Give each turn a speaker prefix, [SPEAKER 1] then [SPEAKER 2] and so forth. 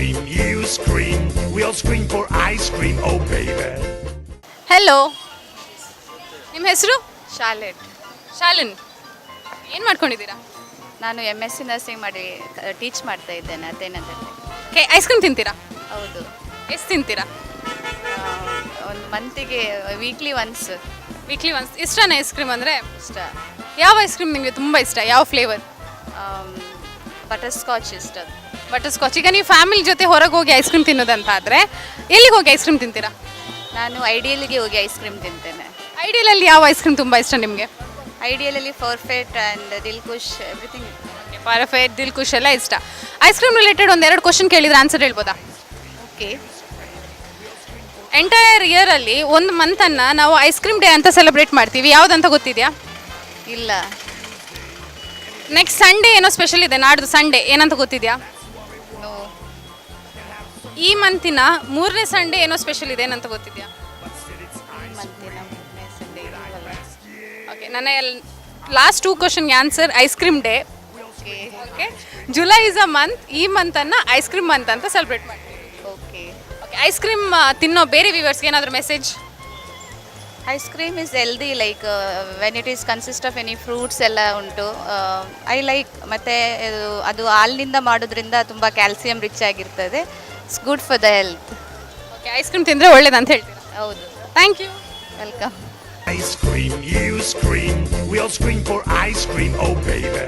[SPEAKER 1] scream, you scream, we all scream for ice cream, oh baby.
[SPEAKER 2] Hello, ನಿಮ್ಮ ಹೆಸರು?
[SPEAKER 3] Charlotte.
[SPEAKER 2] Shalin. ಏನು ಮಾಡ್ಕೊಂಡಿದ್ದೀರಾ?
[SPEAKER 3] ನಾನು MSc ನರ್ಸಿಂಗ್ ಮಾಡಿ ಟೀಚ್ ಮಾಡ್ತಾ ಇದ್ದೇನೆ ಅದೇನಂದರೆ.
[SPEAKER 2] ಓಕೆ, ಐಸ್ ಕ್ರೀಮ್ ತಿಂತೀರಾ?
[SPEAKER 3] ಹೌದು.
[SPEAKER 2] ಎಷ್ಟು ತಿಂತೀರಾ?
[SPEAKER 3] ಒಂದು ಮಂತಿಗೆ ವೀಕ್ಲಿ ಒನ್ಸ್.
[SPEAKER 2] Weekly once. ಇಷ್ಟನೇ ಐಸ್ ಕ್ರೀಮ್ ಅಂದರೆ?
[SPEAKER 3] ಇಷ್ಟ.
[SPEAKER 2] ಯಾವ ಐಸ್ ಕ್ರೀಮ್ ನಿಮಗೆ ತುಂಬ ಇಷ್ಟ? ಯಾವ ಫ್ಲೇವರ್?
[SPEAKER 3] ಬಟರ್ ಸ್ಕಾಚ್ ಇಷ್ಟ.
[SPEAKER 2] Butter scotch. ಈಗ ನೀವು ಫ್ಯಾಮಿಲಿ ಜೊತೆ ಹೊರಗೆ ಹೋಗಿ ಐಸ್ ಕ್ರೀಮ್ ತಿನ್ನೋದಂತ ಆದರೆ ಎಲ್ಲಿಗೆ ಹೋಗಿ ಐಸ್ ಕ್ರೀಮ್ ತಿಂತೀರಾ?
[SPEAKER 3] ನಾನು ಐಡಿಯಲ್ಗೆ ಹೋಗಿ ಐಸ್ ಕ್ರೀಮ್ ತಿಂತೇನೆ.
[SPEAKER 2] ಐಡಿಯಲಲ್ಲಿ ಯಾವ ಐಸ್ ಕ್ರೀಮ್ ತುಂಬ ಇಷ್ಟ ನಿಮಗೆ?
[SPEAKER 3] ಐಡಿಯಲಲ್ಲಿ perfect and Dilkhush everything.
[SPEAKER 2] Perfect, Dilkhush ಎಲ್ಲ ಇಷ್ಟ. ಐಸ್ ಕ್ರೀಮ್ ರಿಲೇಟೆಡ್ ಒಂದೆರಡು ಕ್ವಶನ್ ಕೇಳಿದ್ರೆ ಆನ್ಸರ್ ಹೇಳ್ಬೋದಾ?
[SPEAKER 3] ಓಕೆ.
[SPEAKER 2] ಎಂಟೈರ್ ಇಯರಲ್ಲಿ ಒಂದು ಮಂತನ್ನು ನಾವು ಐಸ್ ಕ್ರೀಮ್ ಡೇ ಅಂತ ಸೆಲೆಬ್ರೇಟ್ ಮಾಡ್ತೀವಿ. ಯಾವುದಂತ ಗೊತ್ತಿದೆಯಾ?
[SPEAKER 3] ಇಲ್ಲ.
[SPEAKER 2] ನೆಕ್ಸ್ಟ್ ಸಂಡೇ ಏನೋ ಸ್ಪೆಷಲ್ ಇದೆ, ನಾಡ್ದು ಸಂಡೇ ಏನಂತ ಗೊತ್ತಿದೆಯಾ?
[SPEAKER 3] ನೋ.
[SPEAKER 2] ಈ ಮಂತಿನ 3ನೇ ಸಂಡೇ ಏನೋ ಸ್ಪೆಷಲ್ ಇದೆ ಏನಂತ ಗೊತ್ತಿದೆಯಾ?
[SPEAKER 3] ಮಂತಿನ ಸಂಡೇ.
[SPEAKER 2] ಓಕೆ, ನನ್ನ ಲಾಸ್ಟ್ 2 ಕ್ವಶನ್ಗೆ answer ice cream day.
[SPEAKER 3] Okay.
[SPEAKER 2] Okay, July is a month. ಈ ಮಂತನ್ನು ಐಸ್ ಕ್ರೀಮ್ ಮಂತ್ ಅಂತ ಸೆಲೆಬ್ರೇಟ್ ಮಾಡ್ತೀವಿ.
[SPEAKER 3] ಓಕೆ.
[SPEAKER 2] ಓಕೆ, ಐಸ್ ಕ್ರೀಮ್ ತಿನ್ನೋ ಬೇರೆ ವ್ಯೂವರ್ಸ್ಗೆ ಏನಾದರೂ message?
[SPEAKER 3] Ice cream is healthy, like when it is consist of any fruits ಎಲ್ಲ ಉಂಟು. I like. ಮತ್ತು ಅದು ಹಾಲಿನಿಂದ ಮಾಡೋದ್ರಿಂದ ತುಂಬ ಕ್ಯಾಲ್ಸಿಯಂ ರಿಚ್ ಆಗಿರ್ತದೆ. It's good for the health.
[SPEAKER 2] Okay, ice cream ತಿಂದರೆ ಒಳ್ಳೇದಂತ ಹೇಳ್ತೀರಾ?
[SPEAKER 3] ಹೌದು.
[SPEAKER 2] Thank you.
[SPEAKER 3] Welcome.
[SPEAKER 1] Ice cream, you scream, we all scream for ice cream, oh baby.